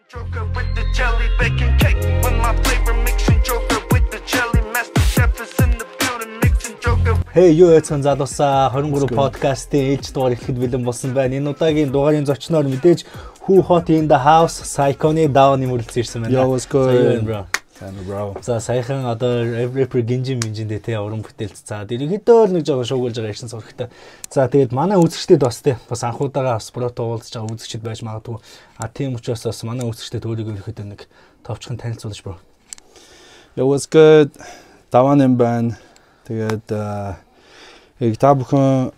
Joker with the jelly baking cake with my flavor mixing Joker with the jelly master chef is in the building mixing Joker. Hey юу яцхан залуусаа 23 подкастын ээж дугаар ихэд бэлэн болсон байна. Энэ удаагийн дугаарын зочноор мэдээж Who Hot in the House Psycho-ны Down имэрлсэн ирсэн байна. Yo, what's good? Bro. За саяхан одоо rapper гинжиндээ те уран бүтээлч. За ерөнхийдөө нэг жоо шуугуулж байгаа ирсэн сурагтай. За тэгээд манай үзэгчдэд бас те бас анхудаага спорт уулзж байгаа үзэгчд байж магадгүй. А тийм учраас бас манай үзэгчдэд өөрийгөө ерөнхийдөө нэг товчхон танилцуулж бро. Yo, what's good? Даван юм байна. Тэгээд яг та бүхэн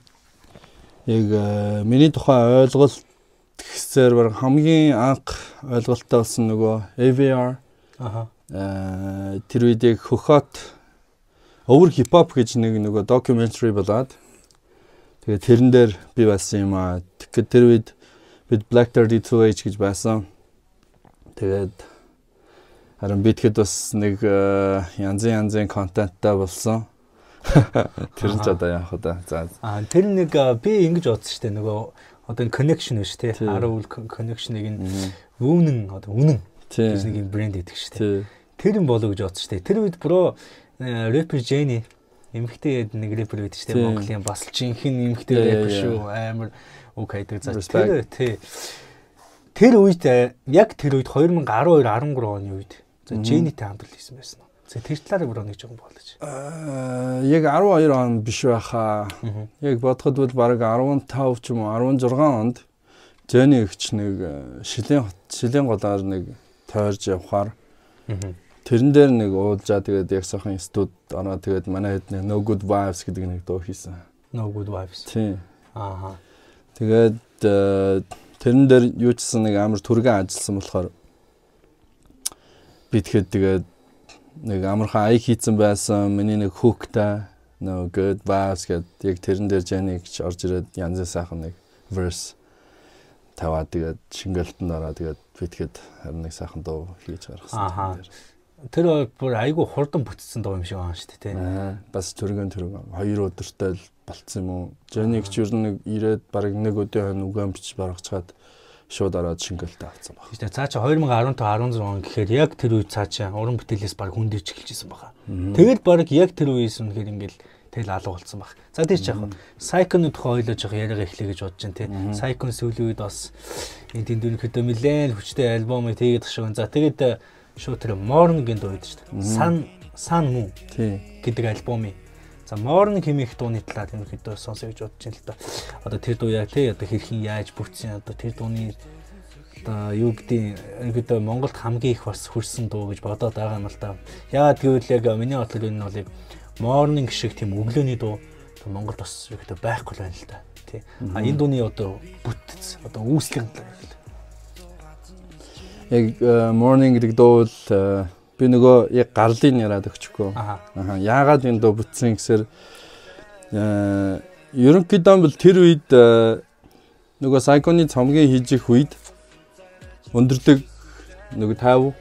яг миний тухай ойлголт гэсээр баг хамгийн анх ойлголттой болсон нөгөө AVR. Тэр үед яг хөхөт over hip hop гэж нэг нөгөө documentary болоод тэгээд тэрэн дээр би байсан юм аа. Тэгэхээр тэр үед бид Black 32H гэж байсан. Тэгээд харин битгэд бас нэг янзын контенттай болсон. Тэр нь ч одоо яах вэ? За. Тэр нэг би ингэж бодсон шүү дээ. Нөгөө одоо connection биш тий. Арвал connection-ыг үнэн одоо үнэн гэж нэг юм брэнд гэдэг шүү дээ. Тэр юм болоо гэж бодсон шүү дээ. Тэр үед бро rapper Jenny эмэгтэй нэг rapper байдаг шүү дээ. Монголын бас жинхэнэ эмэгтэй rapper шүү. Амар окей тэр за тэр үед яг тэр үед 2012 13 оны үед за Jenny-тэй хамтрал хийсэн байсан. За тэр талаар бро нэг жоохон болооч. Яг 12 он биш байхаа. Яг бодоход бол бараг 15 ч юм уу 16 онд Jenny гэх нэг шилийн голоор нэг тойрж явхаар тэрэн дээр нэг уулзаа тэгээд яг сайхан студ ороо тэгээд манай хэд нэг No Good Vibes гэдэг нэг дуу хийсэн. No Good Vibes. Тийм. Тэгээд тэрэн дээр юу чсэн нэг амар түргэн ажилласан болохоор би тэгээд нэг амархан аяг хийцэн байсан. Миний нэг hookтай No Good Vibes гэдэг яг тэрэн дээр Jenny гэж орж ирээд янзын сайхан нэг verse таваад тэгээд шингэлтэнд ороо тэгээд битгэд харин нэг сайхан дуу хийж гаргасан. Тэр бүр айгүй хурдан бүтцсэн дуу юм шиг байна шүү дээ тий. Бас түргэн 2 өдөртэй л болцсон юм уу? Jenny ч ер нь нэг ирээд бараг нэг өдөө үгэн бич баргацгаад шууд ороод шингэлтэй авсан баг. Тий. Цаа чи 2015 16 он гэхээр яг тэр үед цаа чи уран бүтээлээс бараг хүндэрч эхэлжсэн байгаа. Тэгэл бараг яг тэр үеэс үнэхээр ингээл тэгэл алга болсон баг. За тийч яах вэ? Psycho-ны тухай ойлож байгаа яриага эхлэе гэж бодож байна тий. Psycho-ны сүүлийн үед бас энэ тэнд өнөхөдөө нэлээд хүчтэй альбомыг тэгээд шиг. За тэгээд шууд тэр Morning-ийн дуу байдаг шүү дээ. Sun Moon гэдэг альбомыг. За Morning хэмээх дууны талаар өнөхөдөө сонсоё гэж бодож байна л да. Одоо тэр дуу яг тий одоо хэрхэн яаж бүтсэн одоо тэр дууны одоо юу гэдэг өнөхөдөө Монголд хамгийн их бас хүрсэн дуу гэж бодоод байгаа юм л да. Яагаад гэвэл яг миний бодлоор энэ бол яг Morning шиг тийм өглөөний дуу Монголд бас ихтэй байхгүй л байна л да. Тий. Энэ дууны одоо бүтц одоо үүслийн талаар ярил. Яг Morning гэдэг дуу бол би нөгөө яг гарлыг яриад өгчихгүй. Яагаад энэ дуу бүтсэн гэхээр ерөнхийдөө бол тэр үед нөгөө Psycho-ны цомгийн хийж их үед өндөрдөг нөгөө 50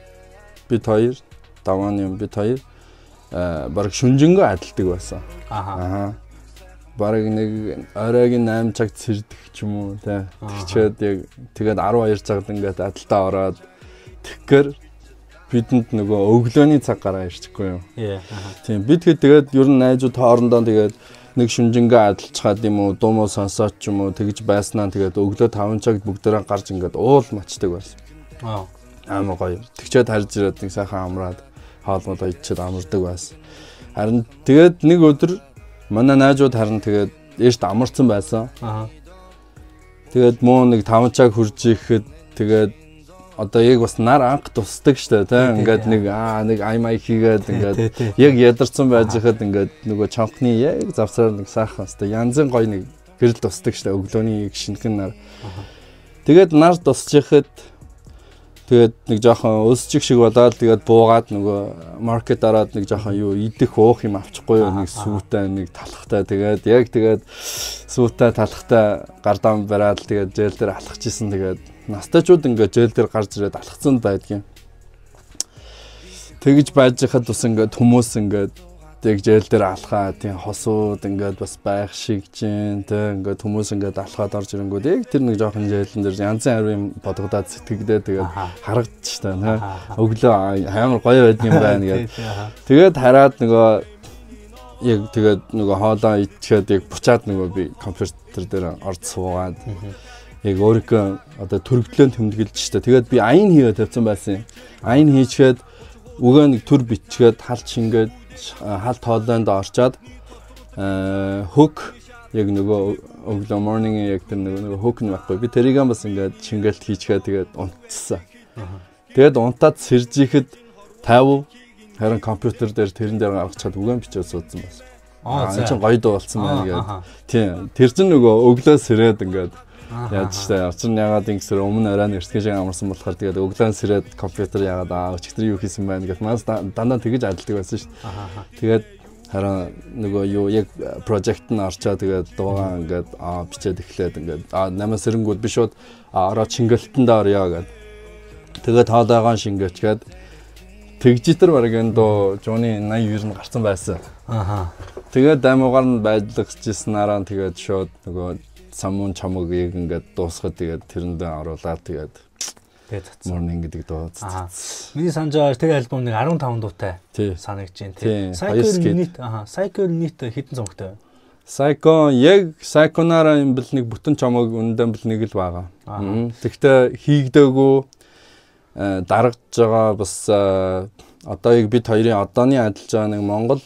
бит 2 даван юм бит 2 бараг шүнжэнгөө адилдаг байсан. Бараг нэг оройгийн 8 цаг цэрдэх ч юм уу тий. Тэгчээд яг тэгээд 12 цагт ингээд адилтаа ороод тэгэхээр бидэнд нөгөө өглөөний цаг гараа ирчихгүй юу. Тийм бид тэгээд ер нь найзууд хоорондоо тэгээд нэг шүнжэнгөө адилчаад юм уу дуу муу сонсоод ч юм уу тэгж байснаа тэгээд өглөө 5 цагт бүгдээрээ гарч ингээд уул мачдаг байсан. Амар гоё. Тэгчээд харж ирээд нэг сайхан амраад хаалмууд идчихэд амардаг байсан. Харин тэгээд нэг өдөр манай найзууд харин тэгээд ээшд амарсан байсан. Тэгээд муу нэг 5 цаг хурж ирэхэд тэгээд одоо яг бас нар анх тусдаг штэ тий ингээд нэг аймай хийгээд ингээд яг ядарсан байж хаад ингээд нөгөө чонхны яг завсаар нэг сайхан хэвээр янзын гой нэг гэрэл тусдаг штэ өглөөний яг шинхэн нар. Тэгээд нар тусч ихэд тэгээд нэг жоохон өсчих шиг болоод тэгээд буугаад нөгөө маркет ороод нэг жоохон юу идэх уух юм авчихгүй юу нэг сүүтэй нэг талхтай тэгээд сүүтэй талхтай гардам бараад тэгээд жээл дээр алхаж исэн тэгээд настайчууд ингээд жээл дээр гарч ирээд алхацсан байдгийн. Тэгж байж хаад бас ингээд хүмүүс ингээд тэг жээл дээр алхаа тийм хосууд ингээд бас байх шиг чинь тэг ингээд хүмүүс ингээд алхаад орж ирэнгүүт яг тэр нэг жоохон жээлэн дээр янзын харин бодогдоод сэтгэгдээ тэгээд харагдчих та нэ өглөө амар гоё байд юм байна гэдэг. Тэгээд хараад нөгөө яг тэгээд нөгөө хоолоо ичээд яг буцаад нөгөө би компьютер дээр орж суугаад яг өөрийнхөө одоо төрөгдлөө тэмдэглэж штэ. Тэгээд би аян хийгээ тавьсан байсан. Аян хийчгээд өгөө нэг төр бичгээд халт шингээд халт хоолойнд орчоод hook яг нөгөө өглөө morning яг тэр нөгөө hook нь байхгүй. Би тэрийг бас ингээд шингэлт хийчгээ тэгээд унтсан. Тэгээд унтаад сэржихэд 50 харин компьютер дээр тэрэн дээр гаргачаад үгэн бичиж суудсан байсан. Энэ чинь гоё дуу болсон байна гэдэг. Тийм. Тэр чинь нөгөө өглөө сэрээд ингээд яаж ч та очир ягаад ингэсээр өмнө оройн эртхэн шиг амарсан болохоор тэгээд өглөө сэрээд компьютер ягаад өчигдөр юу хийсэн байна гэдээ мас дандаа тэгэж адилдаг байсан шүү дээ. Тэгээд харин нөгөө юу яг project нь орчоо тэгээд дуугаа ингээд бичээд эхлээд ингээд намаас сэрэнгүүд би шууд ороод шингэлтэнд орё гэд. Тэгээд хоолойгоо шингээчгээд тэгжитэр баг энэ дуу жууны 89 нь гарсан байсан. Тэгээд даймуугаар нь байжлагчижсанараа тэгээд шууд нөгөө самун чамаг яг ингээд дуусгаад тэгээд тэрэндээ оруулаад тэгээд morning гэдэг дуу цацсан. Миний санаж байгаа тэр альбом нэг 15 дуутай санагдаж байна тий. Psycho нийт хэдэн цомогтой вэ? Psycho яг Psycho-наараа юм бэл нэг бүтэн чамаг үнэндээ бэл нэг л байгаа. Тэгтээ хийгдээгүй дарагдж байгаа бас одоо яг бид хоёрын одооны адилж байгаа нэг Монгол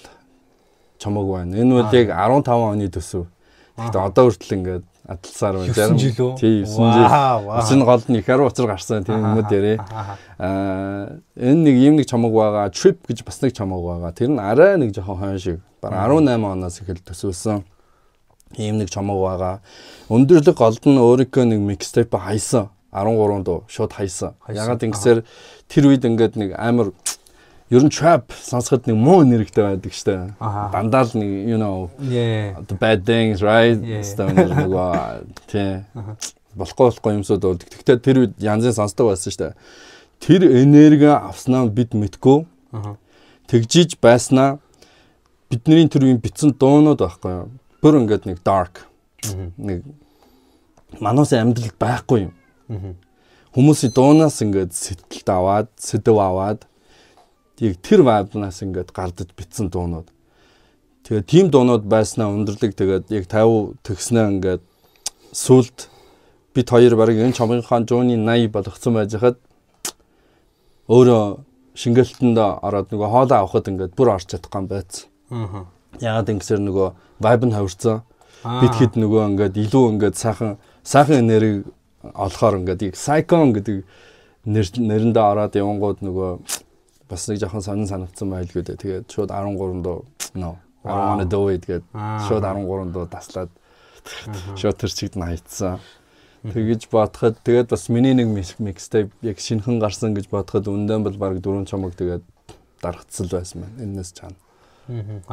чамаг байна. Энэ үл яг 15 оны төсөв. Тэгтээ одоо хүртэл ингээд адалсаар байна. 9 жил үү? Тий, 9 жил. Өчн голд нь ихэр уцар гарсан тийм юмуд ярэ. Энэ нэг юм нэг чамаг байгаа. Trip гэж бас нэг чамаг байгаа. Тэр нь арай нэг жоохон хон шиг. Бараг 18 оноос эхэл төсвөлсөн. Ийм нэг чамаг байгаа. Өндөрлөг голд нь өөрийнхөө нэг mixtape хайсан. 13 дуу шууд хайсан. Ягаад ингэсээр тэр үед ингээд нэг амар ер нь trap сонсоход нэг муу нэрэгтэй байдаг штэ. Дандаа л нэг you know the bad things right стонер нөгөө тий болохгүй юмсууд болдог. Гэхдээ тэр үед янзын сонсдог байсан штэ. Тэр энерги авснаа бид мэдгүй. Тэгжиж байснаа бидний тэр үеийн битсэн дуунууд байхгүй юу. Бүр ингээд нэг dark нэг мануусын амьдралд байхгүй юм. Хүмүүсийн дуунаас ингээд сэтгэлд аваад сэдв аваад яг тэр вайбнаас ингээд гардаж битсэн дуунууд. Тэгээд тийм дуунууд байснаа өндөрлөг тэгээд яг 50 төгснөө ингээд сүлд бид хоёр барыг энэ чамгийнхаа жууны 80 болгоцсон байж хаад өөрөө шингэлтэнд ороод нөгөө хоолоо авахд ингээд бүр орч чадахгүй юм байц. Яагаад ингэсэр нөгөө вайб нь хувирсан. Бид хэд нөгөө ингээд илүү ингээд сайхан энерги олохоор ингээд яг Psycho гэдэг нэрэндээ ороод явангууд нөгөө бас нэг жоохон сонин санагдсан байлгүй дээ. Тэгээд шууд 13 дуу I wanna do it гэдэг шууд 13 дуу таслаад шууд тэр чигд нь хайцсан. Тэгэж бодоход тэгээд бас миний нэг mixtape яг шинхэн гарсан гэж бодоход үндэн бол баг 4 чамаг тэгээд дарагцсал байсан байна. Энэс чана.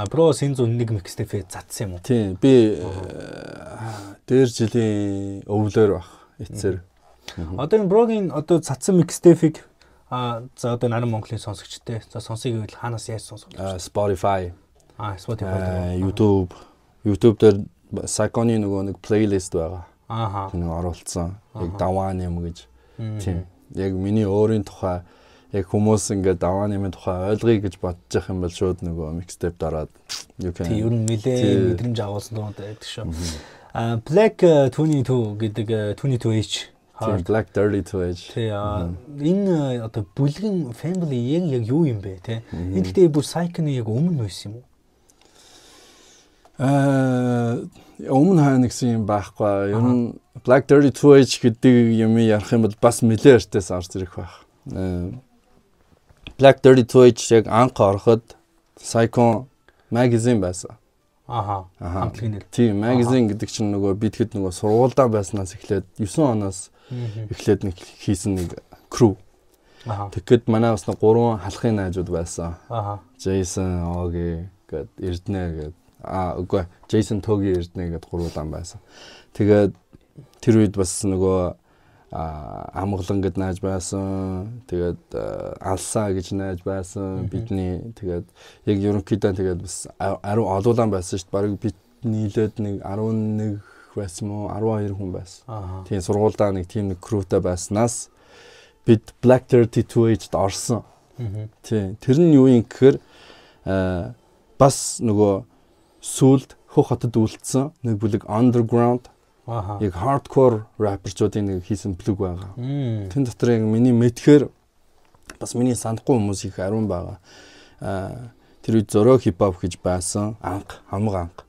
Бро син зүүн нэг mixtape цацсан юм уу? Тийм. Би дээр жилийн өвлөөр баг. Эцэр. Одоо энэ брогийн одоо цацсан mixtape-ийг за одоо нарийн Монголын сонсогчтой. За сонсъё гэвэл хаанаас яаж сонсох вэ? Spotify. Spotify. YouTube дээр Psycho-ны нөгөө нэг плейлист байгаа. Нэг оруулсан. Яг даваан юм гэж. Тийм. Яг миний өөрийн тухай яг хүмүүс ингээд даваан юмын тухай ойлгоё гэж бодож явах юм бол шууд нөгөө mixtape дараад юу гэх юм. Тийм ер нь нэлээ мэдрэмж агуулсан дуу байдаг шүү. Black 22 гэдэг 22H Black 32H. Энэ одоо бүлгэн family яг юу юм бэ те? Энэ гэхдээ бүр Psycho-ны яг өмнө байсан юм уу? Өмнө хаа нэгсэн юм байхгүй. Ер нь Black 32H гэдэг юм ярих юм бол бас нэлээ эртээс орж ирэх байх. Black 32H яг анх ороход Psycho magazine байсан. Хамтлагийн нэр. Тийм, magazine гэдэг чинь нөгөө бид хэд нөгөө сургуульдаа байснаас эхлээд 9 оноос эхлээд нэг хийсэн нэг crew. Тэгэхэд манай бас 3 халахын найзууд байсан. Jason, Ogi гэд Эрдэнэ гэд үгүй Jason Togi Эрдэнэ гэд 3 удаан байсан. Тэгээд тэр үед бас нөгөө амгалан гэд найз байсан. Тэгээд алсаа гэж найз байсан. Бидний тэгээд яг ерөнхийдөө тэгээд бас ариун олуулан байсан шүү дээ. Бараг бид нийлээд нэг 11 байсан мó 12 хүн байсан. Тийм сургуульдаа нэг тийм нэг крүүтэй байснаас бид Black 32-д орсон. Тийм тэр нь юу юм гэхээр бас нөгөө сүлд хөх хотод үлдсэн нэг бүлэг underground яг hardcore rapperчуудын нэг хийсэн бүлэг байгаа. Тэн дотор яг миний мэдхээр бас миний санахгүй хүмүүс их ариун байгаа. Тэр үед Зороо хипхоп гэж байсан. Хамаг анх.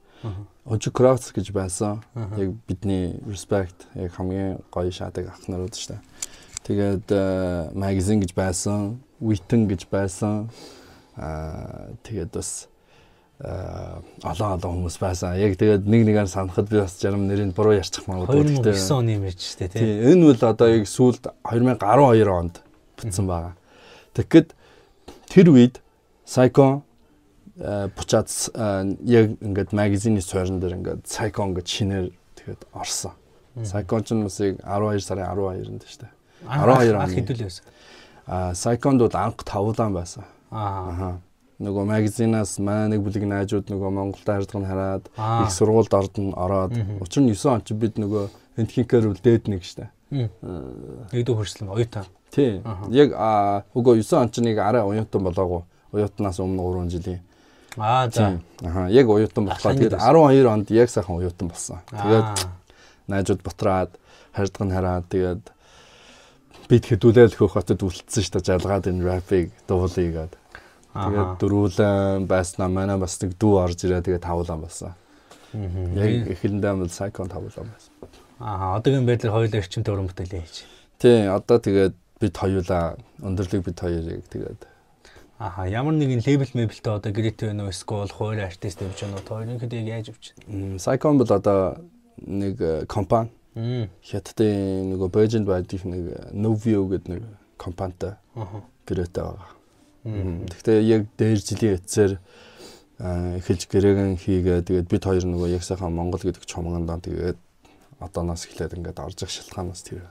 Ojukrox гэж байсан. Яг бидний respect яг хамгийн гоё шатаг ах нарууд шүү дээ. Тэгээд magazine гэж байсан. Witten гэж байсан. Тэгээд бас олон хүмүүс байсан. Яг тэгээд нэгээр санахад би бас зарим нэрийг буруу ярьчих магадгүй. 2009 оны юм биш үү те. Тийм энэ бол одоо яг сүүлд 2012 онд бүтсэн байгаа. Тэгэхэд тэр үед Psycho буцаад яг ингээд магазины суурин дээр ингээд Psycho ингээд шинээр тэгээд орсон. Psycho ч бас яг 12 сарын 12-нд шүү дээ. 12 он хэдүүл байсан. Psycho-д бол анх 5 дан байсан. Нөгөө магазинаас маа нэг бүлэг найзууд нөгөө Монголд харьдаг хараад их сургуульд ороод учир нь 9 он ч бид нөгөө энтхинкээр үл дээд нэг штэ. Нэгдүгээр хөрслөн оюутан. Тий. Яг үгүй 9 он ч нэг арай оюутан болоогүй. Оюутнаас өмнө 3 жилийн. За. Яг оюутан боллоо. Тэгээд 12 онд яг сайхан оюутан болсон. Тэгээд найзууд бутраад харьдаг хараад тэгээд бид хэдүүлэл хөх хотод үлдсэн штэ жалгаад энэ рэпийг дуулъя гэдэг. Тэгээд дөрвөлэн байснаа манай бас нэг дүү орж ирээ тэгээд тавлан болсон. Яг эхлэндээ бол Psycho тавлан байсан. Одоогийн байдлаар хоёулаа эрчимтэй уран бүтээлээ хийж. Тий, одоо тэгээд бид хоёулаа өндөрлөг бид хоёрыг тэгээд ямар нэгэн лейбл мэблтэй одоо гэрээт байна уу эсвэл хууль артист явж байна уу? Хоёрын хэд яаж явж байна? Psycho бол одоо нэг компани. Хятадын нөгөө Virgin байдаг нэг Novio гэдэг нэг компанитай гэрээтэй байгаа. Гэхдээ яг дээр жилийн эцээр эхэлж гэрээгэн хийгээ тэгээд бид хоёр нөгөө яг сайхан Монгол гэдэг чумгандаа тэгээд одооноос эхлээд ингээд орж ирэх шалтгаанаас тэр.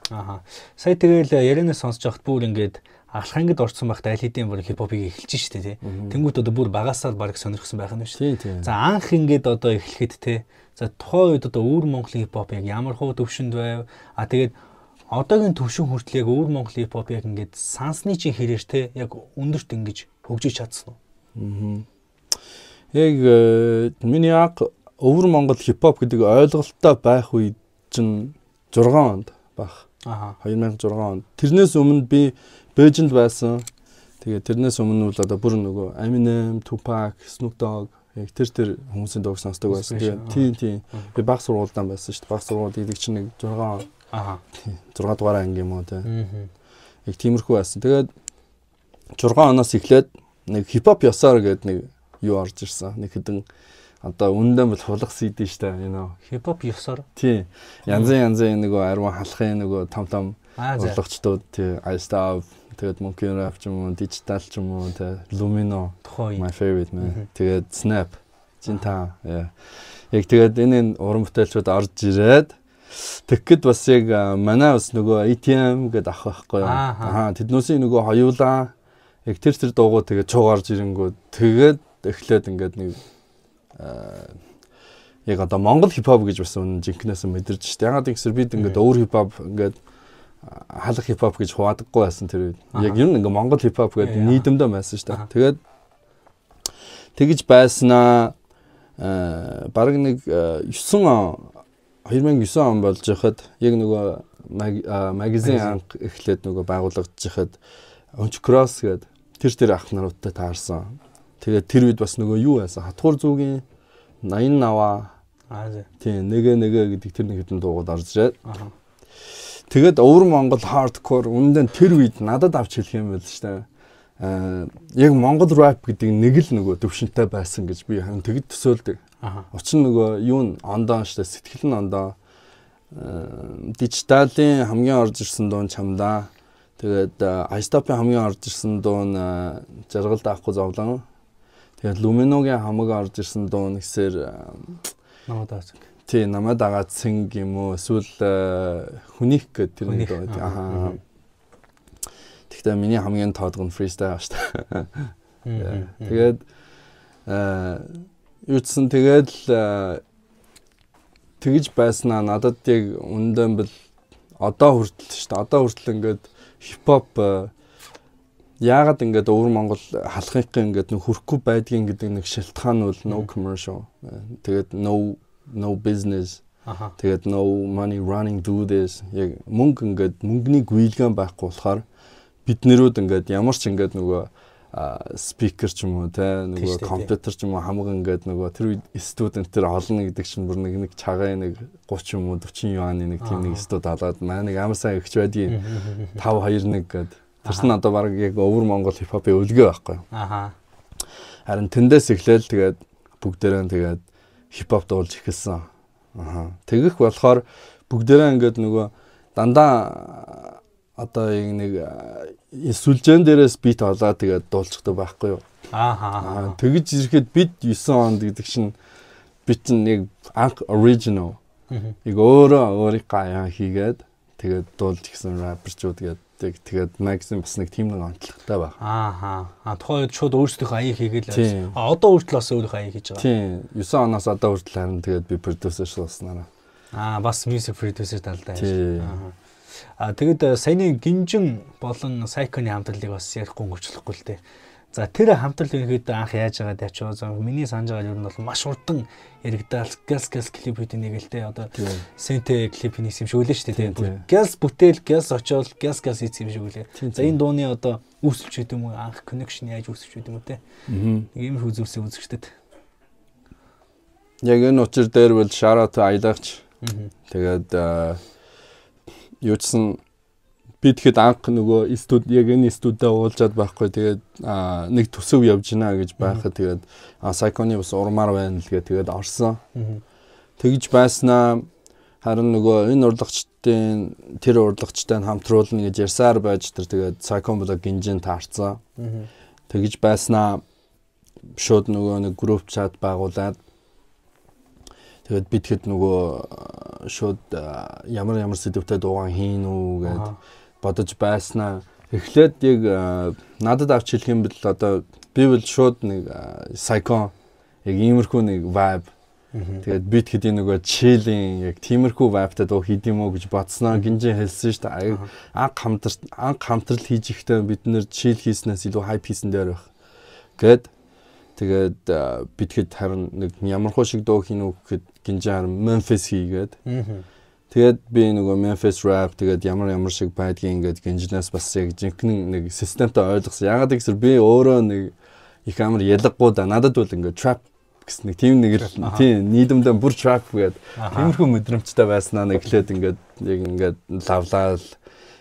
Сая тэгэл ярианаас сонсож байхад бүр ингээд алхангид орцсон байхад аль хэдийн бүр хипхопыг эхэлж штэ тий. Тэнгүүт одоо бүр багасаа баг сонирхсан байх нь шүү. За анх ингээд одоо эхлэхэд тий. За тухайн үед одоо өвөр Монголын хипхоп яг ямар хуу төвшөнд байв. Тэгээд одоогийн төвшин хүртэл яг өвөр Монголын хипхоп яг ингээд сансны чинь хэрээр те яг өндөрт ингэж хөгжиж чадсан уу? Яг миний өвөр Монгол хипхоп гэдэг ойлголттой байх үед чинь 6 онд баг. 2006 онд. Тэрнээс өмнө би Бээжинд байсан. Тэгээд тэрнээс өмнө бол одоо бүр нөгөө Eminem, Tupac, Snoop Dogg яг тэр хүмүүсийн дууг сонсдог байсан. Тийм. Би баг сургуультай байсан шүү дээ. Баг сургууль гэдэг чинь нэг 6 он. 6 дугаар анги юм уу те. Яг тиймэрхүү байсан. Тэгээд 6 оноос эхлээд нэг хипхоп ёсоор гэдэг нэг юу орж ирсэн. Нэг хэдэн одоо үндэн бол хулах CD штэ энэ хипхоп ёсоор. Тий. Янзын нэг ариун халахын нэг том урлагчдууд тий iStuff тэгээд Monkey Rap ч юм уу, Digital ч юм уу те Lumino my favorite man. Тэгээд Snap Jinta яг тэгээд энэ уран бүтээлчүүд орж ирээд тэгэхэд бас яг манай бас нөгөө ATM гэдэг ах байхгүй юу. Тэднүүсийн нөгөө хоёулаа яг тэр дуугуу тэгээд чуугарж ирэнгүү тэгээд эхлээд ингээд нэг яг одоо Монгол хипхоп гэж бас үнэн жинкнээс мэдэрч штэ. Ягаад гэвэл бид ингээд өөр хипхоп ингээд халах хипхоп гэж хуваадаггүй байсан тэр үед. Яг юм ингээд Монгол хипхоп гэдэг нийтэмдээ байсан штэ. Тэгээд тэгж байснаа бараг нэг 2009 он болж байхад яг нөгөө магазин анх эхлээд нөгөө байгуулагдаж байхад Ojukrox гэдэг тэр ах наруудтай таарсан. Тэгээд тэр үед бас нөгөө юу байсан? Хатгуур зүгийн 80 наваа. Тийм нэгэ гэдэг тэр нэг хэдэн дуугууд орж ирээд. Тэгээд өвөр Монгол hardcore үндэн тэр үед надад авч хэлэх юм байл шүү дээ. Яг Монгол rap гэдэг нэг л нөгөө төвшөнтэй байсан гэж би харин тэгэд төсөөлдөг. Учир нь нөгөө юу н ондоо шүү дээ. Сэтгэл нь ондоо. Дижиталын хамгийн орж ирсэн дуу чамдаа. Тэгээд iStuff-ын хамгийн орж ирсэн дуу нь жаргалд авахгүй зовлон. Тэгээд Lumino-гийн хамгийн орж ирсэн дуу нэгсээр Намадаас. тий намайг дагаад синг юм уу эсвэл хүнийх гэдэг тэрний дуу. Аа. Тэгтээ миний хамгийн тоодгон фристайл шүү дээ. Тэгээд юутсан тэгээд тэгж байснаа надад яг үнэндээ бол одоо хүртэл шүү дээ. Одоо хүртэл ингээд хипхоп яагаад ингээд өвөр Монгол халахын ингээд нэг хөрөхгүй байдгийн гэдэг нэг шалтгаан бол no commercial. Тэгээд no business. Тэгээд no money running do this. Яг мөнгө ингээд мөнгөний гүйлгэн байхгүй болохоор бид нэрүүд ингээд ямар ч ингээд нөгөө спикер ч юм уу те нөгөө компьютер ч юм уу хамаг ингээд нөгөө тэр студент тэр олно гэдэг чинь бүр нэг цагаан нэг 30 юм уу 40 юаны нэг тийм нэг студ алаад маа нэг амар сайн өгч байдгийг 521 гэдэг тэр чинь одоо баг яг өвөр Монгол хипхопын өвлгөө байхгүй. Харин тэндээс эхлээл тэгээд бүгдээрээ тэгээд хипхоп дуулж эхэлсэн. Тэгэх болохоор бүгдээрээ ингээд нөгөө дандаа одоо нэг сүлжээн дээрээс бит олоод тэгээд дуулчихдаг байхгүй юу. Тэгэж ирэхэд бид 9 онд гэдэг чинь би чинь нэг original. Яг өөрийнхөө гаяа хийгээд тэгээд дуулж гисэн rapper-чууд тэгээд магазин бас нэг тийм нэг онцлогтой байна. Тухайн үед шууд өөрсдийнхөө аяыг хийгээл. Одоо хүртэл бас өөрийнхөө аяыг хийж байгаа. Тийм. 9 оноос одоо хүртэл харин тэгээд би producer болсноо. Бас music producer талдаа яаж. Тэгэд саяны Гинжин болон Сайконы хамтрлыг бас ярихгүй өнгөрчлөхгүй л дээ. За тэр хамтрал ерөөд анх яаж байгаад ячаа. За миний санаж байгаа юм бол маш урдан яригдаал гэлс клипүүд нэгэлтэй одоо синтэ клип хийсэн юм шиг үлээ шүү дээ. Гэлс бүтээл, гэлс очоод, гэлс хийсэн юм шиг үлээ. За энэ дууны одоо үүсэлч гэдэг юм уу анх connection яаж үүсэлч гэдэг юм уу те. Нэг юм их үзүүлсэн үзэгчдэд. Яг энэ учир дээр бол shout out аялагч. Тэгээд юуцсан би тэгэхэд анх нөгөө яг энэ студид уулзаад байхгүй тэгээд нэг төсөв явж гинэ гэж байхад тэгээд Сайконы бас урмаар байна л гээ тэгээд орсон. Тэгж байснаа харин нөгөө энэ тэр урлагчтай хамтруулна гэж ярьсаар байж тэр тэгээд Сайкон болоо Гинжин таарсан. Тэгж байснаа шууд нөгөө нэг групп чат байгуулад тэгээд би тэгэхэд нөгөө шууд ямар сэдвтэй дуугаан хийн үү гэд бодож байснаа эхлээд яг надад авч хэлэх юм бол одоо би бол шууд нэг Сайкон яг иймэрхүү нэг vibe тэгээд бит хэдийн нөгөө chilling яг тиймэрхүү vibeтай дуу хийд юм уу гэж бодсноо Гинжин хэлсэн шүү дээ. Анх хамтрал хийж ихтэй бид нэр chill хийснээс илүү hype хийсэн дээр байх гэд тэгээд би тэгэхэд харин нэг ямархуу шиг дуу хийнэ үү гэхэд Гинжин харин Memphis хийгээд тэгээд би нөгөө Memphis rap тэгээд ямар шиг байдгийг ингээд Гинжинээс бас яг жинхэнэ нэг системтэй ойлгосон. Ягаад гэвэл би өөрөө нэг их амар ялгаггүй да. Надад бол ингээд trap гэсэн нэг тийм нэг тийм нийлэмдэн бүр trap гэдэг тиймэрхүү мэдрэмжтэй байснаа нэг эхлээд ингээд яг ингээд лавлал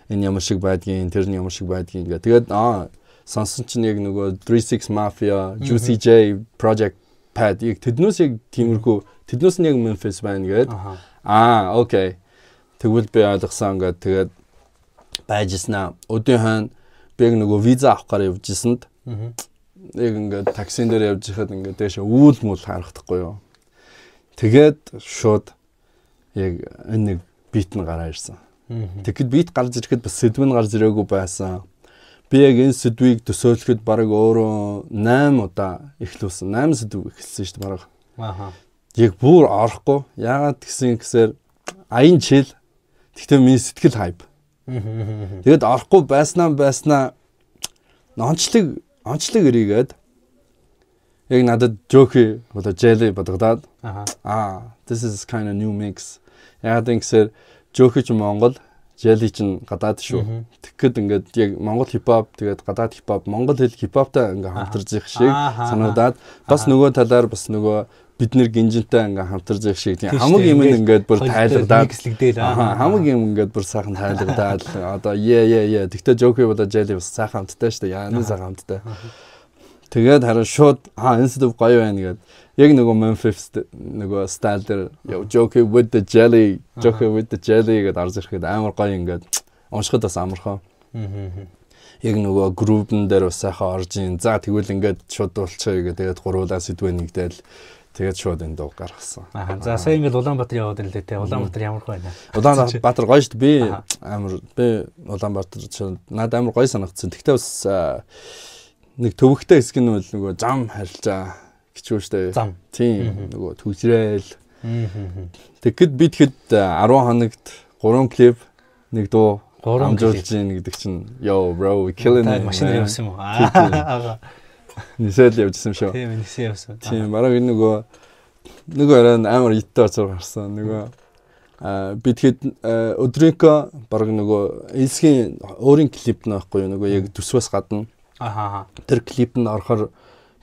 энэ ямар шиг байдгийг тэр нь ямар шиг байдгийг ингээд тэгээд сонсон чинь яг нөгөө 36 Mafia, Juicy J, Project Pad яг тэднээс яг тиймэрхүү тэднээс нь яг Memphis байна гэдэг. Окей. Тэгвэл би ойлгосон ингээд тэгээд байжснаа. Өдөө хойно би нөгөө виза авахгаар явжсэнд яг ингээд таксин дээр явж байхад ингээд дэше үүл мөл харагдахгүй юу. Тэгээд шууд яг энэ нэг бит нь гараа ирсэн. Тэгэхэд бит гарч ирэхэд бас сэдв нь гарч ирээгүй байсан. Би яг энэ сэдвийг төсөөлөхөд бараг өөрөө 8 удаа эхлүүлсэн. 8 сэдв эхэлсэн шүү дээ бараг. Яг бүр орохгүй. Яагаад гэсээр аян чил. Гэхдээ миний сэтгэл хайп. Тэгээд орохгүй байснаа онцлог ирээгээд яг надад жокей одоо jelly бодогдаад this is kind of new mix. Яагаад гэсээр жокей ч Монгол jelly чинь гадаад шүү. Тэгэхэд ингээд яг Монгол хипхоп тэгээд гадаад хипхоп Монгол хэл хипхоптай ингээд хамтарч их шиг санагдаад бас нөгөө талаар бас нөгөө бид нэр Гинжинтэй ингээ хамтарч явах шиг тийм хамаг юм ингээд бүр тайлгадаад хамаг юм ингээд бүр сайхан тайлгадаад одоо тэгтээ жокей болоо jelly бас сайхан хамттай шүү дээ. Яаны сайхан хамттай. Тэгээд харин шууд энэ сэдв гоё байна гэд яг нөгөө Memphis нөгөө style дээр jokey with the jelly гэд арж ирэхэд амар гоё ингээд уншихад бас амархан. Яг нөгөө группн дээр бас сайхан орж ийн. За тэгвэл ингээд шууд дуулчихъя гэдэг тэгээд гуруулаа сэдвээ нэгдээл Тэгээд шууд энэ дуу гаргасан. За сая ингээд Улаанбаатар яваад ирлээ те. Улаанбаатар ямар гоё нэ. Улаанбаатар гоё шүү дээ. Би амар би Улаанбаатар надад амар гоё санагдсан. Тэгтээ бас нэг төвөгтэй хэсэг нь бол нөгөө зам харилцаа гिचүү шүү дээ. Зам. Тийм нөгөө төгсрээл. Тэгэхэд би тэгэхэд 10 хоногт 3 клип нэг дуу амжуулж ийн гэдэг чинь yo bro we killing it. Машинаар явсан юм уу? Нисэл явжсэн шүү. Тийм нисэл явсан. Тийм бараг нөгөө арай амар иттэй очоор гарсан. Нөгөө би тэгэхэд өдрийнхөө бараг нөгөө эсгийн өөрийн клип нь байхгүй юу? Нөгөө яг төсвөөс гадна. Тэр клип нь орохоор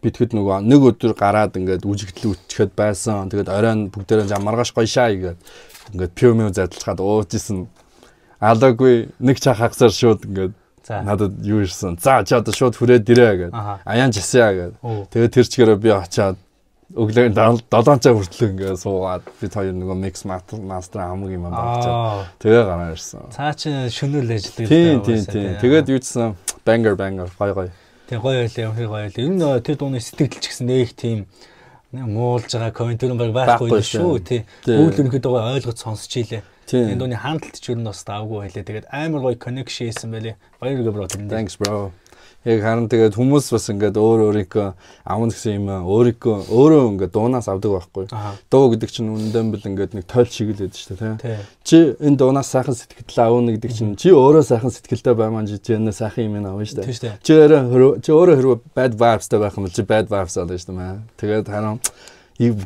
би тэгэхэд нөгөө нэг өдөр гараад ингээд үжигдэл үтчихэд байсан. Тэгээд оройн бүгдээрээ маргааш гоё шаа игээд ингээд пиумиу задлахад уужсэн. Алаагүй нэг чах хагасаар шууд ингээд надад юу ирсэн. За чи одоо шууд хүрээд ирээ гэдэг. Аян жисээ гэдэг. Тэгээд тэр чигээрээ би очиад өглөө 7 цаг хүртэл ингээд суугаад бид хоёр нөгөө mix master хамаг юм багчаад тэгээ гараа ирсэн. Цаа чи шөнөөл ажилладаг. Тийм. Тэгээд юуцсан banger гоё. Тэгээ гоё байлаа, юм гоё байлаа. Ер нь тэр дууны сэтгэл ч гэсэн нэг тийм муулж байгаа комментэр нь байхгүй шүү тий. Бүгд ерөнхийдөө ойлгож сонсч ийлээ. Энэ дууны хандлт ч ер нь бас давгүй байлаа. Тэгээд амар гоё connection хийсэн байлээ. Баярлалаа бро тэрэнд. Thanks bro. Яг харин тэгээд хүмүүс бас ингээд өөрийнхөө авна гэсэн юм өөрөө ингээд дуунаас авдаг байхгүй. Дуу гэдэг чинь үнэндээ бил ингээд нэг тойл шиг л байдаг шүү дээ тий. Чи энэ дуунаас сайхан сэтгэл авна гэдэг чинь чи өөрөө сайхан сэтгэлтэй баймаа чи энэ сайхан юм авна шүү дээ. Чи өөрөө хэрвээ bad vibes-тай байх юм бол чи bad vibes авна шүү дээ. Тэгээд харин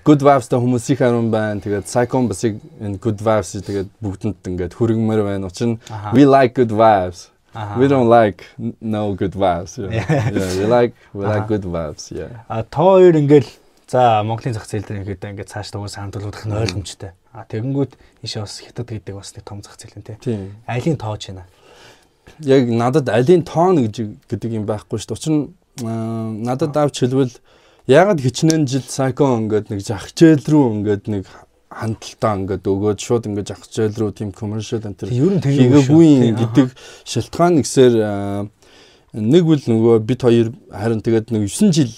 good vibes-тай хүмүүс их харин байна. Тэгээд psycho бас энэ good vibes тэгээд бүгдэнд ингээд хүргэмээр байна. Учир нь we like good vibes. We don't like no good vibes. Yeah, we like good vibes. Yeah. Та хоёр ингээл за Монголын зах зээл дээр ингээд цааш дугаас хамтруулах нь ойлгомжтой. Тэгэнгүүт ийшээ бас хятад гэдэг бас нэг том зах зээл юм тий. Алийн тоож байна. Яг надад алийн тоон гэдэг юм байхгүй шүү дээ. Учир нь надад авч хэлбэл ягаад хичнээн жил psycho ингээд нэг захичээл рүү ингээд нэг хандлтаа ингээд өгөөд шууд ингээд захичээл рүү тийм commercial энэ хийгээгүй гэдэг шалтгаан нэгсээр нэг үл нөгөө бид хоёр харин тэгээд нэг 9 жил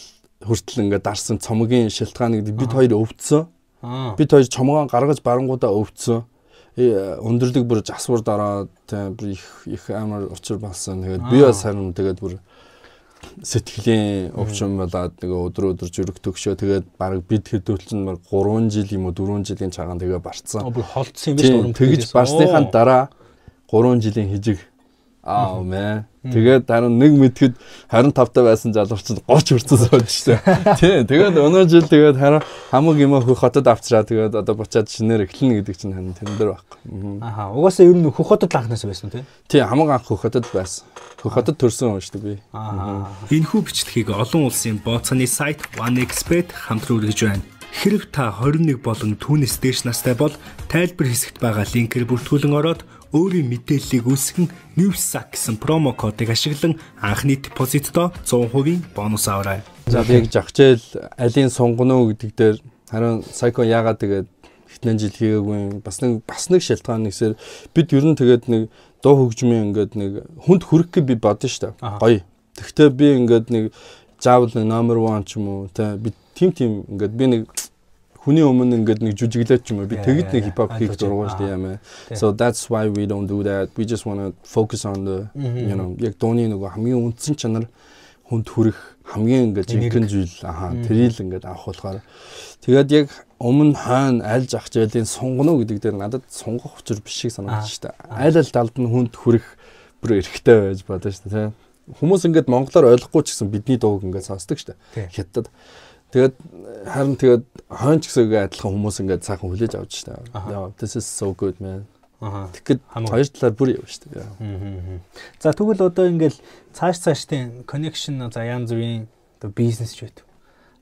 хүртэл ингээд дарсан цомгийн шалтгаан гэдэг бид хоёр өвдсөн. Бид хоёр чомгоо гаргаж барангуудаа өвдсөн. Өндөрлөг бүр засвар дараад их амар учир болсон. Тэгээд би бас харин тэгээд бүр сэтгэлийн өвчин болоод нэг өдөр жирэг төгшөө тэгээд баг бид хэдүүлсэн 3 жил юм уу 4 жилийн цагаан тэгээ барцсан. Бүр холдсон юм биш үү? Тэгж барсныхаа дараа 3 жилийн хижиг мэ. Тэгээд харин нэг мэдхэд 25 байсан залууч чинь 30 хүрсэн сууж штэ. Тий. Тэгээд өнөө жил тэгээд харин хамаг юм хөх хотод авчраа тэгээд одоо буцаад шинээр эхлэнэ гэдэг чинь харин тэн дээр байхгүй. Угаасаа ер нь хөх хотод анхнаас байсан тий. Тий, хамаг анх хөх хотод байсан. Хөх хотод төрсөн юм штэ би. Энэхүү бичлэгийг олон улсын бооцооны сайт OneXBet хамтран үргэж байна. Хэрэг та 21 болон түүнээс дээш настай бол тайлбар хэсэгт байгаа линкээр бүртгүүлэн ороод өөрийн мэдээллийг үүсгэн NewsSack гэсэн промо кодыг ашиглан анхны депозитдоо 100% бонус аваарай. За яг жагчээл алийн сунгано гэдэг дээр харин psycho яагаад тэгээд хитнэн жил хийгээгүй бас нэг шалтгаан нэгсээр бид ер нь тэгээд нэг дуу хөгжмийн ингээд нэг хүнд хүрэх гэж би бодсон шүү дээ. Гоё. Тэгвэл би ингээд нэг заавал нэг number 1 ч юм уу те би тим ингээд би нэг хүний өмнө ингээд нэг жүжиглээд ч юм уу би тэгэд нэг хип хоп хийх дургуй шүү дээ юм. So that's why we don't do that. We just want to focus on the you know яг дууны нөгөө хамгийн үндсэн чанар хүнд хүрэх хамгийн ингээд жинхэнэ зүйл тэрийг ингээд авах болохоор тэгээд яг өмнө хойно аль зах зээлийн сунгано гэдэг дээр надад сунгах учир биш шиг санагдаж шүү дээ. Аль талд нь хүнд хүрэх бүр эрэхтэй байж бодож шүү дээ. Хүмүүс ингээд монголоор ойлгохгүй ч гэсэн бидний дууг ингээд сонсдог шүү дээ. Хятад. Тэгээд харин тэгээд хойно ч гэсэн адилхан хүмүүс ингээд цаахан хүлээж авч шүү дээ. This is so good man. Тэгэхээр хоёр талаар бүр явна шүү дээ. За тэгвэл одоо ингээд цаашдын connection за янз бүрийн одоо бизнес ч бит.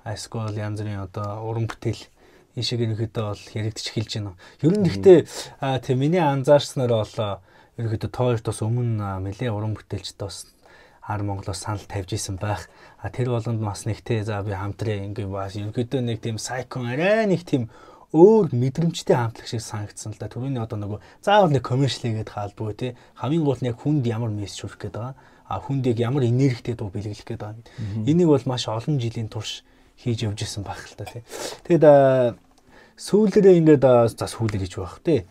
Эсвэл янз бүрийн одоо уран бүтээл ийшээ ерөнхийдөө бол яригдчих эхэлж байна. Ер нь гэхдээ тийм миний анзаарснаар бол ерөнхийдөө тоорт бас өмнө нэлээ уран бүтээлчд бас Ар Монголоос санал тавьж исэн байх. Тэр болгонд бас нэгтэй за би хамтраа ингээд бас ерөнхийдөө нэг тийм psycho арай нэг тийм өөр мэдрэмжтэй хамтлаг шиг санагдсан л да. Түрүүний одоо нөгөө заавал нэг commercial хийгээд хаалбгүй тий. Хамгийн гол нь яг хүнд ямар мессеж хүргэх гээд байгаа. Хүнд яг ямар энергитэй дуу бэлгэлэх гээд байгаа. Энийг бол маш олон жилийн турш хийж явж исэн баг л та тий. Тэгэд сүүлдээ ингээд за сүүлдээ хийж байх тий.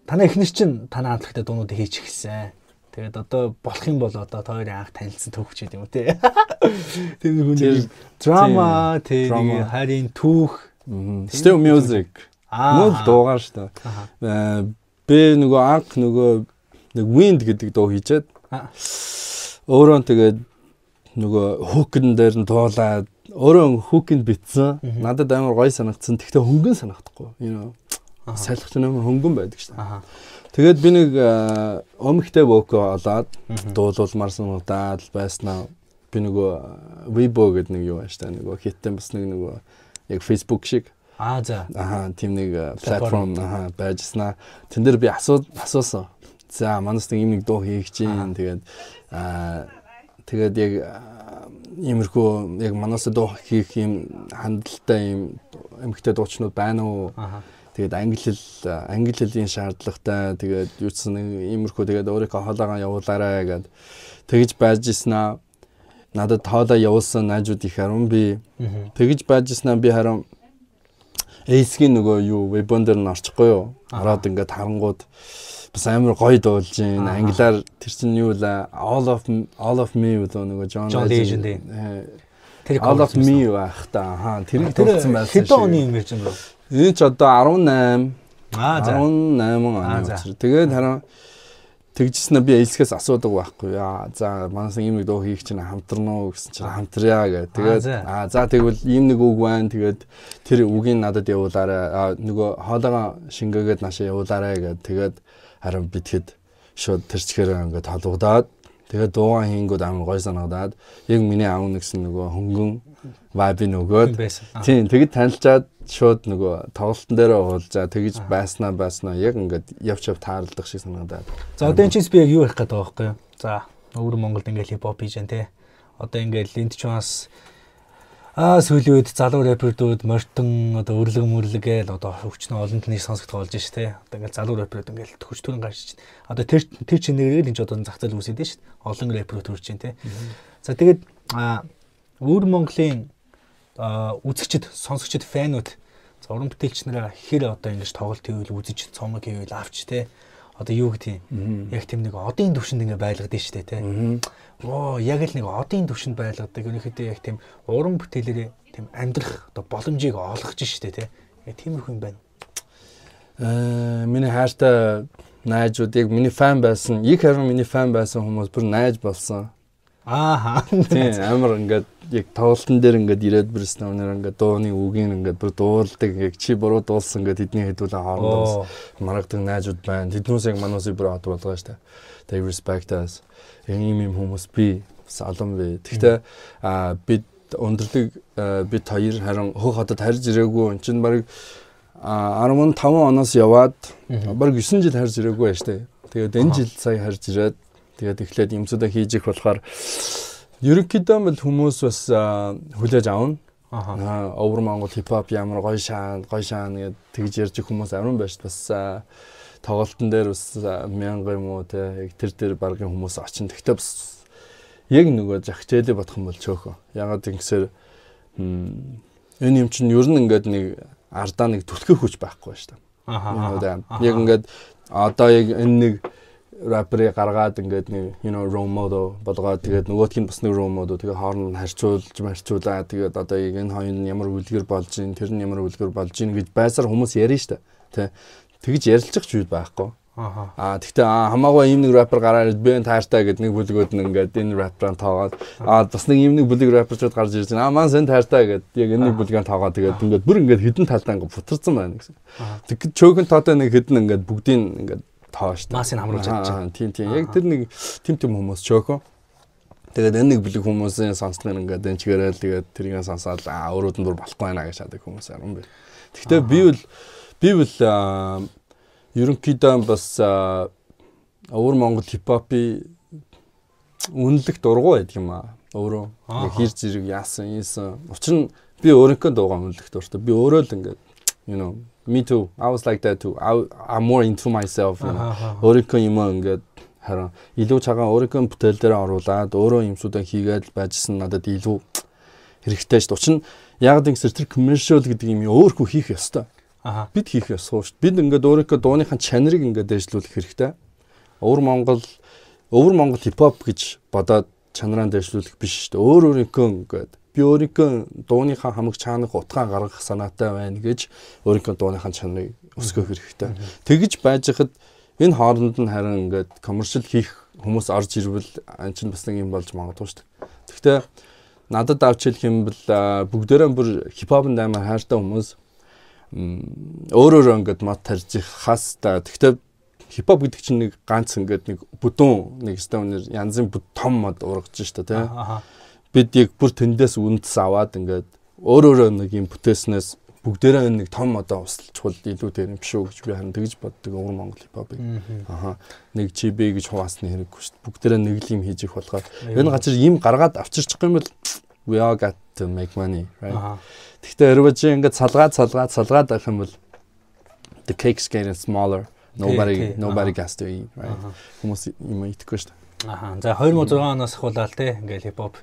Танай эхнэр чинь танай хамтлагтай дуунуудыг хийж эхэлсэн. Тэгээд одоо болох юм бол одоо хоёрын анх танилцсан төвч гэдэг юм тий. Тэр хүний драма тий харин түүх Still music. Мөн дуугаар шүү дээ. Би нөгөө анх нэг Wind гэдэг дуу хийчихэд өөрөө тэгээд нөгөө hook-н дээр нь дуулаад өөрөө hook-нд битсэн. Надад амар гоё санагдсан. Тэгтээ хөнгөн санагдахгүй. Сайлгч нэмэр хөнгөн байдаг шүү дээ. Тэгээд би нэг өмхтэй воко олоод дуулуулмарсан удаад байснаа би нөгөө Weibo гэдэг нэг юу байна шүү дээ. Нөгөө хиттэн бас нөгөө яг Facebook шиг за тийм нэг платформ байжснаа. Тэн дээр би асуусан. За манайс нэг юм нэг дуу хийх чинь тэгээд яг иймэрхүү яг манайс дуу хийх юм хандлалтай юм эмхтэй дуучнууд байна уу? Тэгээд англи хэлний шаардлагатай тэгээд юуцсан иймэрхүү тэгээд өөрийнхөө хоолойгоо явуулаарай гэд тэгж байж иснаа. Надад хоолой явуулсан найзууд их харин би тэгж байж иснаа би харин Эйсгийн нөгөө юу вебон дээр нь орчихгүй юу? Ороод ингээд харангууд бас амар гоё дуулж гин англиар тэр чинь юу вэ? All of me гэдэг нөгөө John Legend. Тэр All of me байх та. Тэр дуулсан байсан шиг. Хэдэн оны юм ярьж байна вэ? Энэ ч одоо 18. 18 он. Тэгээд харин тэгжснэ би Эйсгээс асуудаг байхгүй. За манайс ийм нэг дуу хийх чинь хамтарна уу гэсэн чинь хамтрая гэх. Тэгээд за тэгвэл ийм нэг үг байна. Тэгээд тэр үгийг надад явуулаарай. Нөгөө хоолойгоо шингээгээд наашаа явуулаарай гэх. Тэгээд харин битгэд шууд тэрчгээр ингээд толгодоод тэгээд дуугаа хийнгүүд амар гой санагдаад яг миний аав нэгсэн нөгөө хөнгөн vibe нөгөөд тийм тэгэд танилцаад шууд нөгөө тоглолтын дээр уулзаа тэгж байснаа яг ингээд явж тааралдах шиг санагдаад. За одоо энэ чинь би яг юу ярих гэдэг байгаа байхгүй юу? За өвөр Монголд ингээд хип хоп хийж байна те. Одоо ингээд энд ч бас сүүлийн үед залуу рэперүүд мортон одоо өрлөг гээл одоо хөвчнөө олон талын сонсогдох болж шүү дээ. Одоо ингээд залуу рэперүүд ингээд төгс төрн гарч чинь. Одоо тэр чинь нэрээр энэ ч одоо зах зээл үүсээд шүү дээ. Олон рэперүүд төрж чинь те. За тэгээд өвөр Монголын үзэгчд, сонсогчд, фэнүүд за уран бүтээлч нараа хэр одоо ингэж тоглолт хийвэл үзэж цомог хийвэл авч те. Одоо юу гэх тийм яг тийм нэг одын төвшөнд ингэ байлгадаг шүү дээ те. Яг л нэг одын төвшөнд байлгадаг. Ерөнхийдөө яг тийм уран бүтээлээрээ тийм амьдрах одоо боломжийг олгож шүү дээ те. Яг тиймэрхүү юм байна. Миний хайртай найзууд яг миний фан байсан. Их харин миний фан байсан хүмүүс бүр найз болсон. Тийм амар ингээд яг тоглолтын дээр ингээд ирээд бэрсэн өнөр ингээд дууны үгийн ингээд бүр дуулдаг яг чи буруу дуулсан ингээд тэдний хэдүүлээ хоорондоо маргадаг найзууд байна. Тэднээс яг манусыг бүр хад болгоо штэ. They respect us. Ийм хүмүүс би салам вэ. Тэгтээ бид өндөрлөг бид хоёр харин хөх хотод харж ирээгүй. Энд чинь баг 15 оноос яваад баг 9 жил харж ирээгүй байж штэ. Тэгээд энэ жил сая харж ирээд тэгээд эхлээд юмсуудаа хийж их болохоор ерөнхийдөө бол хүмүүс бас хүлээж авна. Өвөр Монгол хипхоп ямар гоё шаан гэдэг тэгж ярьж хүмүүс аврам байж бас тоглолтын дээр бас 1000 юм уу те яг тэр дээр багын хүмүүс очин. Тэгтээ бас яг нөгөө зах зээлээ бодох юм бол чөөхөө. Ягаад гэвэл энэ юм чинь ер нь ингээд нэг ардаа нэг түлхэх хүч байхгүй шүү дээ. Яг ингээд одоо яг энэ нэг рэперийг гаргаад ингээд нэг role model болгоод тэгээд нөгөөх нь бас нэг role model тэгээд хооронд харьцуулаад тэгээд одоо яг энэ хоёрын ямар үлгэр болж ийн тэр нь ямар үлгэр болж ийн гэж байсаар хүмүүс ярина шүү дээ. Тэгж ярилцах ч үед байхгүй. Тэгтээ хамаагүй ийм нэг рэпер гараад би энэ таартай гэдэг нэг бүлгүүд нь ингээд энэ рэпераа тоогоод бас нэг ийм нэг бүлэг рэперчуд гарч ирж байна. Маань сэн таартай гэдэг яг энэ нэг бүлгээ тоогоод тэгээд ингээд бүр ингээд хідэн талдаа ингээд бутарсан байна гэсэн. Тэгэхэд чөөхөн тоотой нэг хідэн ингээд бүгдийг ингээд тоош. Масыг хамруулж чадчих. Тийм. Яг тэр нэг тим хүмүүс чөөхөн. Тэгээд энэ нэг бүлэг хүмүүсийн сонсноор ингээд энэ чигээрэл тэгээд тэрийг сонсоод өөрөөд нь бүр болохгүй байна гэж шадаг хүмүүс юм бэ. Гэхдээ би бол ерөнхийдөө бас өвөр Монгол хипхопи үнэлэх дургу байдаг юм аа. Өөрөө яг хэр зэрэг яасан. Учир нь би өөрийнхөө дуугаа үнэлэх дуртай. Би өөрөө л ингээд me too. I was like that too. I'm more into myself. Өөрийнхөө юм ингээд харин илүү цагаан өөрийнхөө бүтээл дээр оруулаад өөрөө юмсуудаа хийгээд байжсэн надад илүү хэрэгтэй шүү дээ. Учир нь яг гэвэл тэр commercial гэдэг юм өөрхөө хийх ёстой. Бид хийх ёсгүй шүү дээ. Бид ингээд өөрийнхөө дууныхаа чанарыг ингээд дэвшлүүлэх хэрэгтэй. Өвөр Монгол хипхоп гэж бодоод чанараа дэвшлүүлэх биш шүү дээ. Өөрийнхөө ингээд би өөрийнхөө дууныхаа хамаг чанарыг утгаа гаргах санаатай байна гэж өөрийнхөө дууныхаа чанарыг өсгөх хэрэгтэй. Тэгж байж хад энэ хооронд нь харин ингээд commercial хийх хүмүүс орж ирвэл ан чинь бас нэг юм болж магадгүй шүү дээ. Гэхдээ надад авч хэлэх юм бол бүгдээрээ бүр хипхопын амар хайртай хүмүүс өөрөөрөө ингээд мод тарж хас та. Гэхдээ хипхоп гэдэг чинь нэг ганц ингээд нэг бүдүүн нэг стонер янзын том мод ургаж шүү дээ, тий. Бид яг бүр тэндээс үндэс аваад ингээд өөрөөрөө нэг юм бүтээснээс бүгдээрээ нэг том модоо усталчвал илүү дээр юм биш үү гэж би харин тэгж боддог Өвөр Монгол хипхопыг. Нэг GB гэж хуваасны хэрэггүй шүү дээ. Бүгдээрээ нэг л юм хийж их болгоод энэ газар юм гаргаад авчирчих юм бол we all got to make money, right? Гэхдээ Ерважи ингээд салгаад авах юм бол the cake's getting smaller. Nobody gets to eat, right? Хүмүүс юм идэхгүй шүү дээ. За 2006 оноос ахуулаад те ингээд хипхоп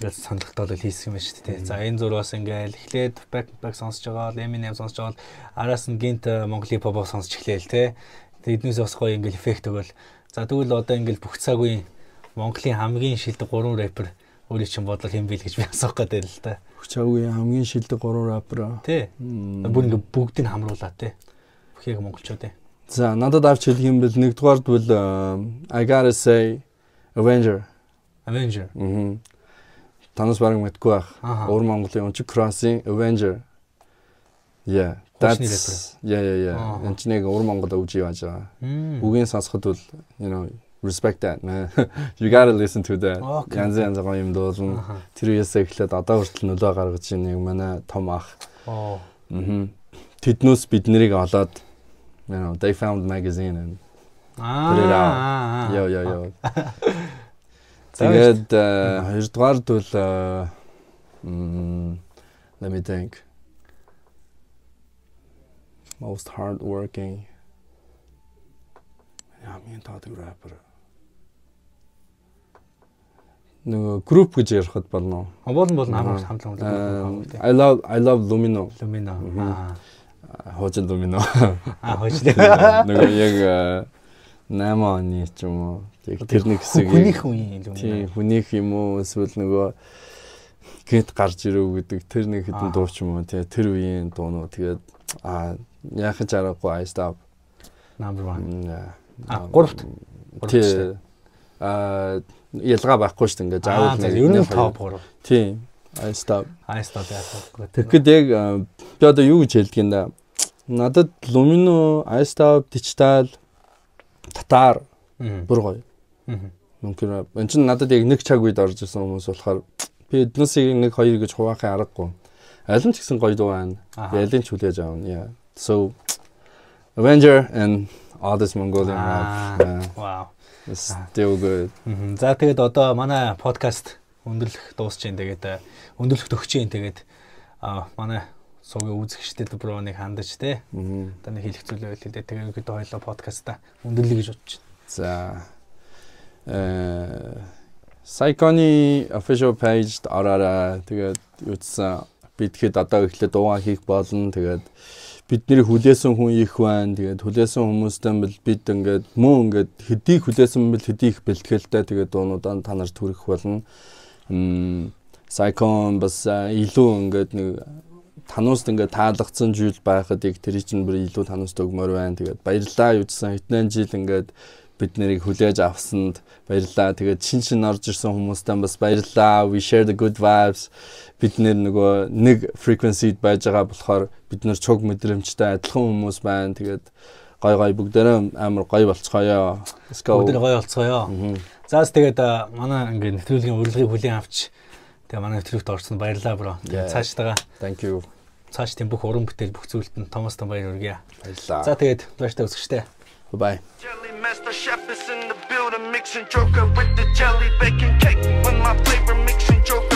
ингээд сонирхолтой хийсэн юм байна шүү дээ. За энэ зургаас ингээд эхлээд back сонсож байгаа, Eminem сонсож байгаа, араас нь гинт Монгол хипхоп сонсож эхлээл те. Тэднээс бас гоё ингээд эффект өгөөл. За тэгвэл одоо ингээд бүх цагийн Монголын хамгийн шилдэг 3 рэпер өөрийн чинь бодлол хэм бил гэж би асуух гэдэг л та. Бүх цагийн хамгийн шилдэг 3 рэпер. Тий. Бүр ингээд бүгдийг хамруулаад те. Бүхийг монголчууд ээ. За надад авч хэлэх юм бол нэгдүгээрд бол I gotta say Avenger. Танаас бараг мэдгүй байх. Өвөр Монголын Унчиг Cross-ийн Avenger. Yeah. That's yeah. Энд чинь нэг Өвөр Монгол өвж яаж байгаа. Үгийн сонсоход бол respect that man. You gotta listen to that. Янз гоё юм дуулна. Тэр үеэсээ эхлээд одоо хүртэл нөлөө гаргаж ийн нэг манай том ах. Тэднээс бид нарыг олоод they found magazine and put it out. Yo. Тэгээд хоёрдугаард бол let me think. Most hardworking. Хамгийн таадаг rapper. Нөгөө group гэж ярихад болно. Болно хамтлан. I love Lumino. Хожил Lumino. Хожил. Нөгөө яг 8 оны ч юм уу. Тэр нэг хэсэг. Хүнийх үе юм. Тийм, хүнийх юм уу эсвэл нөгөө гэт гарч ирүү гэдэг тэр нэг хэдэн дуу ч юм уу. Тэр үеийн дуунууд тэгээд яах ч аргагүй I stop. Number 1. Гуравт. Тийм. Ялгаа байхгүй шүү дээ ингээд заавал нэг ер нь топ 3. Тийм. I stop яах. Тэгэхэд яг би одоо юу гэж хэлдэг юм да. Надад Lumino, I stop, Digital, Татар бүр гоё. Мөнгө энэ чинь надад яг нэг цаг үед орж ирсэн хүмүүс болохоор би эднээсийг нэг хоёр гэж хуваахын аргагүй. Аль нь ч гэсэн гоё дуу байна. Ялын ч хүлээж аавна. Yeah. So Avenger and all this Mongolian rap. Wow. It's still good. За тэгээд одоо манай подкаст өндөрлөх дуусч जैन тэгээд өндөрлөх төгсөж जैन тэгээд манай суугийн үзэгчдэд брооныг хандаж те. Одоо нэг хэлэх зүйлээ хэлээ. Тэгээд хэд хоёлоо подкаста өндөрлөе гэж бодож байна. За Psychony official page ораараа тэгээд юуцсан бидхэд одоо эхлээд дуугаа хийх болно. Тэгээд бидний хүлээсэн хүн их байна. Тэгээд хүлээсэн хүмүүстэй бол бид ингээд мөн ингээд хэдийг хүлээсэн бол хэдийг бэлтгэлтэй тэгээд дуунуудаа та нарт хүрэх болно. Psychon бас илүү ингээд нэг танууст ингээд таалагдсан зүйл байхад яг тэр чинь бүр илүү танууст өгмөр байна. Тэгээд баярлалаа юуцсан хэдэн жил ингээд бид нарыг хүлээж авсанд баярлалаа. Тэгээд шин орж ирсэн хүмүүстээ бас баярлалаа. We share the good vibes. Бид нөгөө нэг frequency-д байж байгаа болохоор бид нар чуг мэдрэмжтэй адилхан хүмүүс байна. Тэгээд гой бүгдээрээ амар гоё болцгоё. Let's go. Бүгдээ гоё болцгоё. Заас тэгээд манай ингээд нэвтрүүлгийн урилгыг хүлээн авч тэгээд манай нэвтрүүлэгт орсон баярлалаа бро. Цаашдаа. Thank you. Цааш тийм бүх уран бүтээл бүх зүйлд нь Томас баяр хүргэе. Баярлалаа. За тэгээд тууштай үзэгчтэй. Bye. Jelly Master Chef is in the building, mixing Joker with the jelly, baking cake with my flavor, mixing Joker.